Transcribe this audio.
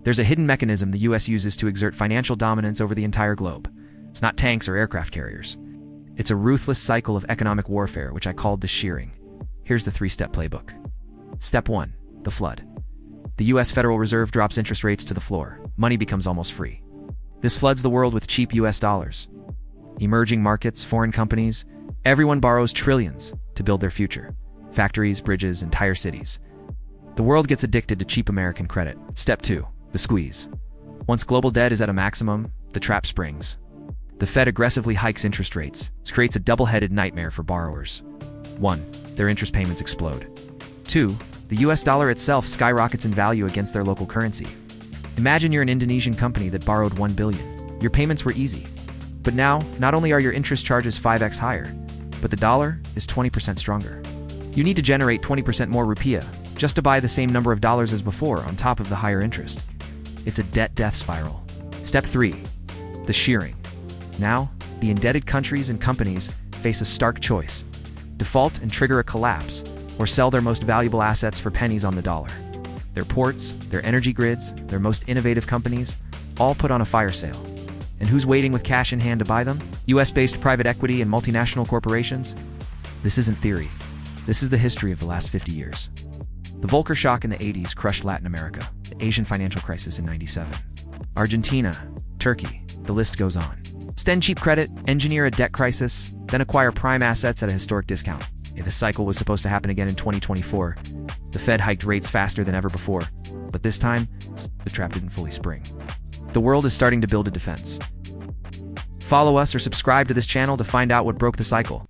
There's a hidden mechanism the US uses to exert financial dominance over the entire globe. It's not tanks or aircraft carriers. It's a ruthless cycle of economic warfare, which I called the shearing. Here's the 3-step playbook. Step 1. The flood. The US Federal Reserve drops interest rates to the floor. Money becomes almost free. This floods the world with cheap US dollars. Emerging markets, foreign companies, everyone borrows trillions to build their future. Factories, bridges, entire cities. The world gets addicted to cheap American credit. Step 2. The squeeze. Once global debt is at a maximum, the trap springs. The Fed aggressively hikes interest rates. This creates a double-headed nightmare for borrowers. 1. Their interest payments explode. 2. The US dollar itself skyrockets in value against their local currency. Imagine you're an Indonesian company that borrowed $1 billion. Your payments were easy. But now, not only are your interest charges 5x higher, but the dollar is 20% stronger. You need to generate 20% more rupiah just to buy the same number of dollars as before on top of the higher interest. It's a debt-death spiral. Step 3. The shearing. Now, the indebted countries and companies face a stark choice: default and trigger a collapse, or sell their most valuable assets for pennies on the dollar. Their ports, their energy grids, their most innovative companies, all put on a fire sale. And who's waiting with cash in hand to buy them? US-based private equity and multinational corporations? This isn't theory. This is the history of the last 50 years. The Volcker shock in the 80s crushed Latin America, the Asian financial crisis in 97. Argentina, Turkey, the list goes on. Extend cheap credit, engineer a debt crisis, then acquire prime assets at a historic discount. This cycle was supposed to happen again in 2024. The Fed hiked rates faster than ever before, but this time, the trap didn't fully spring. The world is starting to build a defense. Follow us or subscribe to this channel to find out what broke the cycle.